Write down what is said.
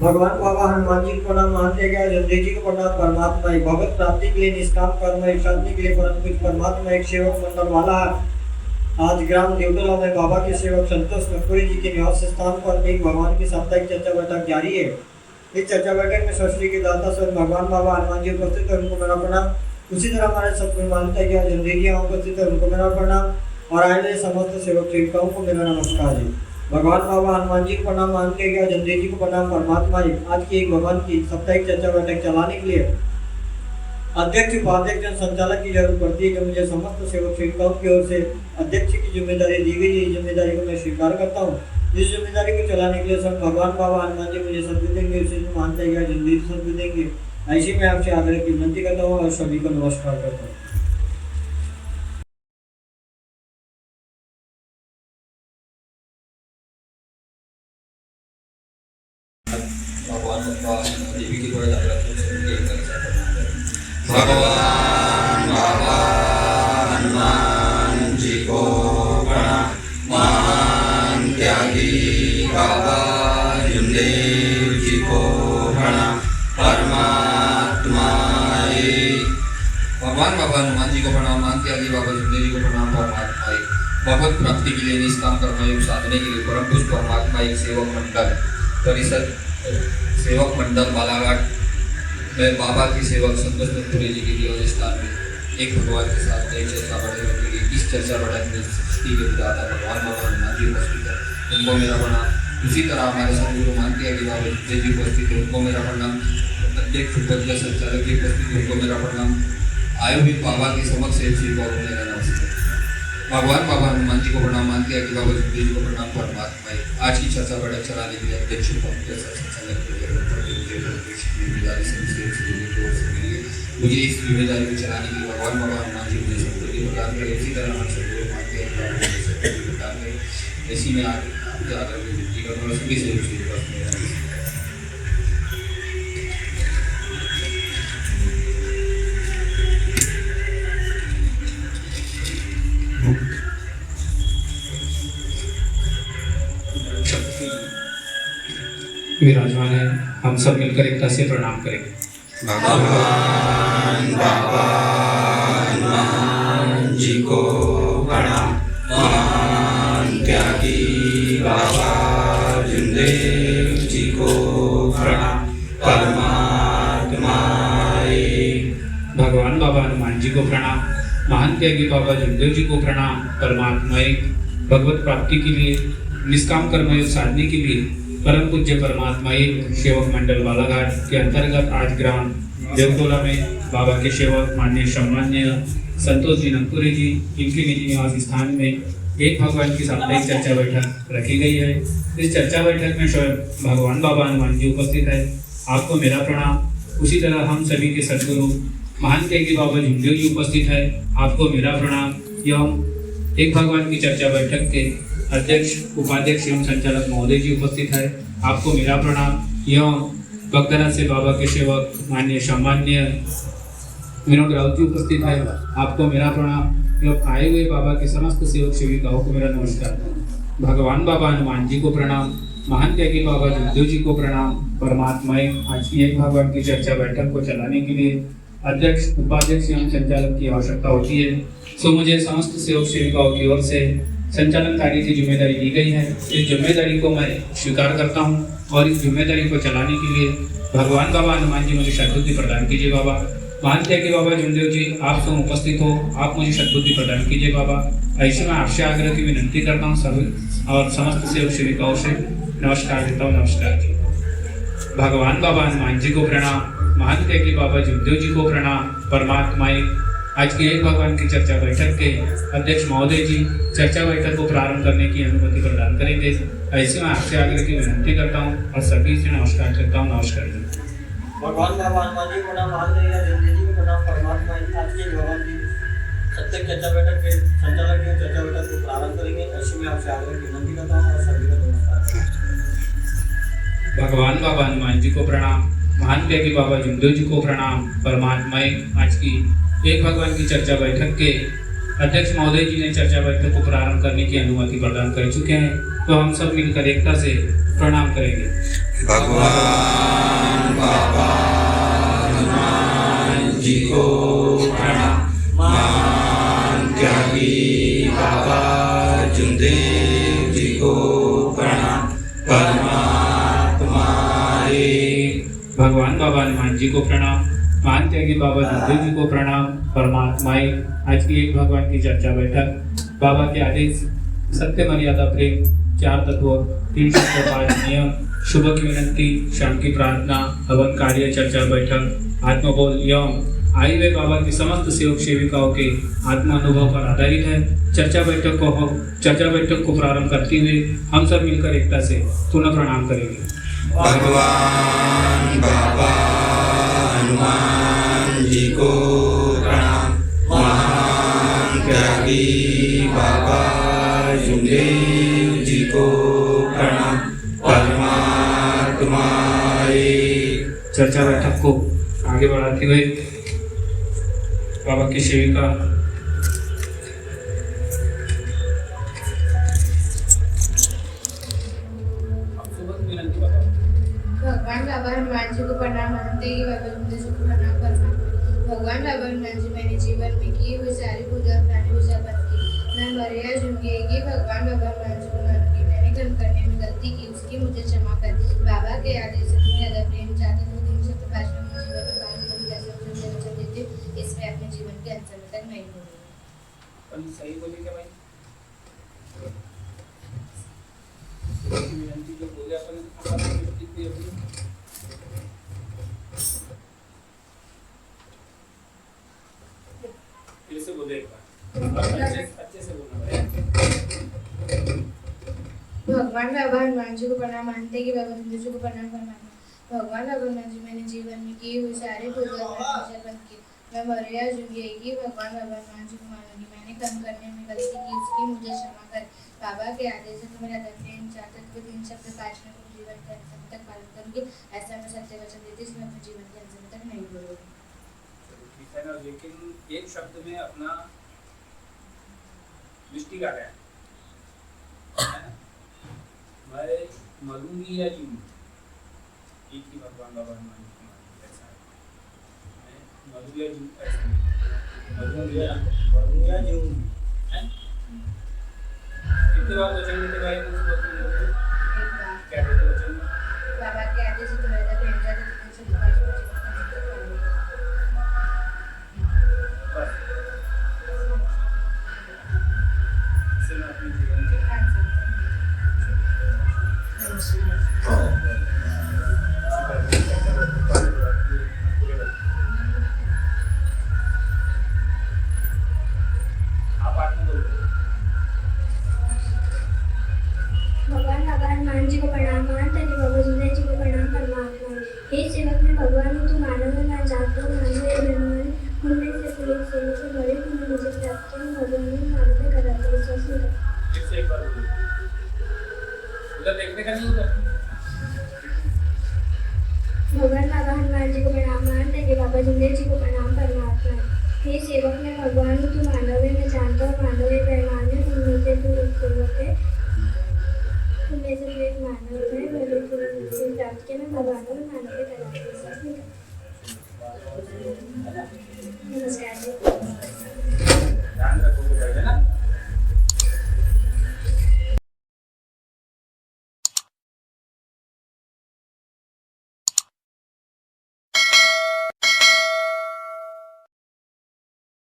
भगवान बाबा हनुमान जी को प्रणाम, महात्मा ज्ञान जमदेव जी को प्रणाम। परमात्मा एक भगवत प्राप्ति के लिए निष्काम कर्म एक साधने के लिए परम कुछ परमात्मा एक सेवक मंडल वाला आज ग्राम देवटोला में बाबा के सेवक संतोष कपूरी जी के निवास स्थान पर एक भगवान की साप्ताहिक चर्चा बैठक जारी है। इस चर्चा बैठक में सृष्टि के दाता स्वयं भगवान बाबा हनुमान जी उपस्थित है, उनको मेरा प्रणाम। उसी तरह हमारे सतगुरु मानता ज्ञान जमदेव जी उपस्थित है, उनको मेरा प्रणाम। और आए समस्त सेवक सेविकाओं को मेरा नमस्कार जी। भगवान बाबा हनुमान जी को प्रणाम, मानते गया जमदेव जी को प्रणाम। परमात्मा जी आज की एक भगवान की साप्ताहिक चर्चा बैठक चलाने के लिए अध्यक्ष उपाध्यक्ष संचालक की जरूरत पड़ती है, जो मुझे समस्त सेवक सेविकाओं की ओर से अध्यक्ष की जिम्मेदारी दी गई है। इस जिम्मेदारी को मैं स्वीकार करता हूँ। इस जिम्मेदारी को चलाने के लिए सब भगवान बाबा हनुमान जी मुझे सद्बुद्धि देंगे, उसी मानते गया जमदेव जी सद्बुद्धि देंगे। ऐसे में आपसे आग्रह की विनती करता हूँ और सभी को नमस्कार करता हूँ। भगवान बाबा देवी की बड़े भगवान बाबा हनुमान जी को प्रणाम, महान त्यागी बाबा जमदेव जी को प्रणाम। परमात्मा भगवान बाबा हनुमान जी को प्रणाम, महान त्यागी बाबा जमदेव जी को प्रणाम। परमात्मा भगवत प्राप्ति के लिए निष्काम कर्मयोग साधने के लिए परम पुरुष परमात्मा एक सेवक मंडल परिषद सेवक मंडल बालाघाट में बाबा की सेवक संतोष कपूरी जी के निवास स्थान में एक भगवान के साथ एक चर्चा बैठक की। इस चर्चा बैठक में सृष्टि के दाता भगवान बाबा हनुमान जी उपस्थित है, उनको मेरा प्रणाम। उसी तरह हमारे सदगुरु मानते हैं कि बाबा जमदेव जी उपस्थित है, उनको मेरा प्रणाम। अध्यक्ष उपाध्यक्ष संचालक जी उपस्थित है, उनको मेरा प्रणाम। आए हुए बाबा के समक्ष मेरा नमस्कार। भगवान बाबा हनुमान जी को प्रणाम, मानते हैं कि बाबा जमदेव जी को प्रणाम। परमात्मा आज की चर्चा बैठक चलाने के लिए अध्यक्ष मुझे इस जिम्मेदारी को चलाने के लिए भगवान बाबा हनुमान जी मुझे सद्बुद्धि प्रदान करें। इसी तरह हम सदगुरु मानते हैं प्रदान करें। इसी में आपके आगे विनती करूँगा सभी से विराजमान है। हम सब मिलकर एकता से प्रणाम करेंगे। भगवान बाबा हनुमान जी को प्रणाम, महान त्यागी बाबा जमदेव जी को प्रणाम। परमात्मा भगवान बाबा हनुमान जी को प्रणाम, महान त्यागी बाबा जमदेव जी को प्रणाम। परमात्मा भगवत प्राप्ति के लिए निष्काम कर्मयोग साधने के लिए परम पूज्य परमात्मा एक सेवक मंडल बालाघाट के अंतर्गत आज ग्राम देवटोला में बाबा के सेवक माननीय सम्मान्य संतोष जी नंकुरे जी इनके निजी निवास स्थान में एक भगवान की साप्ताहिक चर्चा बैठक रखी गई है। इस चर्चा बैठक में स्वयं भगवान बाबा हनुमान जी उपस्थित है, आपको मेरा प्रणाम। उसी तरह हम सभी के सदगुरु महान त्यागी बाबा जमदेव जी उपस्थित है, आपको मेरा प्रणाम। एवं एक भगवान की चर्चा बैठक के अध्यक्ष उपाध्यक्ष एवं संचालक महोदय जी उपस्थित है, आपको मेरा प्रणाम। एवं बगदरा से बाबा के सेवक माननीय सम्मान्य विनोद राउत जी उपस्थित है, आपको मेरा प्रणाम। एवं आए हुए बाबा के समस्त सेवक सेविकाओं को मेरा नमस्कार। भगवान बाबा हनुमान जी को प्रणाम, महान त्यागी बाबा जमदेव जी को प्रणाम। परमात्मा आज की एक भगवान की चर्चा बैठक को चलाने के लिए अध्यक्ष उपाध्यक्ष एवं संचालक की आवश्यकता होती है, सो मुझे समस्त सेवक सेविकाओं की ओर से संचालन कार्य की जिम्मेदारी दी गई है। इस जिम्मेदारी को मैं स्वीकार करता हूं और इस जिम्मेदारी को चलाने के लिए भगवान बाबा हनुमान जी मुझे सद्बुद्धि प्रदान कीजिए। बाबा मानते हैं कि बाबा जमदेव जी आप सब उपस्थित हो, आप मुझे सद्बुद्धि प्रदान कीजिए बाबा। ऐसे मैं आपसे आग्रह की विनती करता हूँ सभी और समस्त सेवक सेविकाओं से नमस्कार देता हूँ। नमस्कार जी। भगवान बाबा हनुमान जी को प्रणाम, महान त्यागी बाबा जमदेव जी को प्रणाम। परमात्मा आज की एक भगवान की चर्चा बैठक के अध्यक्ष महोदय जी चर्चा बैठक को प्रारंभ करने की अनुमति प्रदान करेंगे। ऐसे मैं आपसे आग्रह की विनती करता हूँ और सभी से नमस्कार करता हूँ। नमस्कार जी। भगवान बाबा हनुमान जी को प्रणाम, महान जमदेव जी को प्रणाम। परमात्मा आज की भगवान की सत्य चर्चा बैठक के संचालक की चर्चा बैठक को प्रारंभ करेंगे। ऐसे में आपसे आग्रह की विनती करता हूँ और सभी को नमस्कार। भगवान बाबा हनुमान जी को प्रणाम, महान त्यागी बाबा जमदेव जी को प्रणाम। परमात्मा आज की एक भगवान की चर्चा बैठक के अध्यक्ष महोदय जी ने चर्चा बैठक को प्रारंभ करने की अनुमति प्रदान कर चुके हैं, तो हम सब मिलकर एकता से प्रणाम करेंगे। भगवान बाबा हनुमान जी को प्रणाम। महान त्यागी बाबा जुमदेव जी को प्रणाम। परमात्मा एक। भगवान बाबा हनुमान जी को प्रणाम। महान त्यागी बाबा जुमदेव जी को प्रणाम। परमात्मा एक। आज की एक भगवान की चर्चा बैठक। बाबा के आदेश, सत्य, मर्यादा, प्रेम, 4 तत्व, 3 शब्द, 5 नियम, सुबह की विनंती, शाम की प्रार्थना, हवन कार्य, चर्चा बैठक, आत्मबोध एवं आई हुए बाबा की समस्त सेवक सेविकाओं के आत्मा अनुभव पर आधारित है। चर्चा बैठक को प्रारंभ करते हुए हम सब मिलकर एकता से पुनः प्रणाम करेंगे। भगवान बाबा हनुमान जी को प्रणाम। महान त्यागी बाबा जुमदेव जी को प्रणाम। परमात्मा एक। चर्चा बैठक को आगे बढ़ाते हुए बाबा की सेविका भगवान बाबा हनुमान जी को प्रणाम। मानते कि बाबा जुमदेव जी को प्रणाम करना। भगवान बाबा हनुमान जी, मैंने जीवन में किए हुए सारी पूजा प्राणी पूजा बंद की। मैं मर्यादा झुकेगी। भगवान बाबा हनुमान जी को मानूंगी। मैंने कर्म करने में गलती की, उसकी मुझे क्षमा कर। बाबा के आदेश से तुम्हें अदा प्रेम चाहते हो, दिन से प्रकाश में जीवन के बारे में भी कैसे मुझे वचन देते हो, इसमें अपने जीवन के अंत तक नहीं भूलूंगी। सही बोले क्या भाई? विनंती जो बोले अपन फिर से बोले एक बार अच्छे से बोलना भाई। भगवान बाबा हनुमान जी को प्रणाम। मानते कि बाबा जुमदेव जी को प्रणाम करना। भगवान बाबा हनुमान जी, मैंने जीवन में किए हुए सारे पूजा बंद की। मैं मर्यादा झुकेगी। भगवान बाबा हनुमान जी को मानूंगी। मैंने कर्म करने में गलती की, उसकी मुझे क्षमा कर। बाबा के आदेश से तुम्हें अदा प्रेम चाहते हो, दिन से प्रकाश में जीवन के अंत तक पालन करूंगी। ऐसा मैं सत्य वचन देती, इसमें अपने जीवन के अंत तक नहीं भूलूंगी। ठीक है ना, लेकिन एक शब्द में अपना मिस्टेक आ गया है ना? मैं मरूंगी या जीऊंगी, एक ही भगवान बाबा हनुमान जी को मानूंगी, ऐसा है। मैं मरूं या जीऊं, ऐसा नहीं। मरूंगी या जीऊंगी, हैं? कितने बार वचन देते भाई? क्या देते वचन? बाबा के आदेश से तुम्हें अदा प्रेम चाहते हो, दिन से प्रकाश में जीवन के अंत तक पालन करूंगी। बस इससे मैं अपने जीवन के भगवान बाबा हनुमान जी को प्रणाम। महान त्यागी बाबा जुमदेव जी को प्रणाम। परमात्मा हे सेवक में भगवान हूँ, तू मानव में मैं जानता हूँ। मानव भगवान उनमें से कोई एक सेवक से बड़े तुमने मुझे प्राप्त किया। भगवान ने मानव में कराते विश्वास नहीं रखा। फिर से एक बार बोलो। उधर देखने का नहीं उधर। भगवान बाबा हनुमान जी को प्रणाम। महान त्यागी बाबा जुमदेव जी को प्रणाम। परमात्मा हे सेवक में भगवान हूँ, तू मानव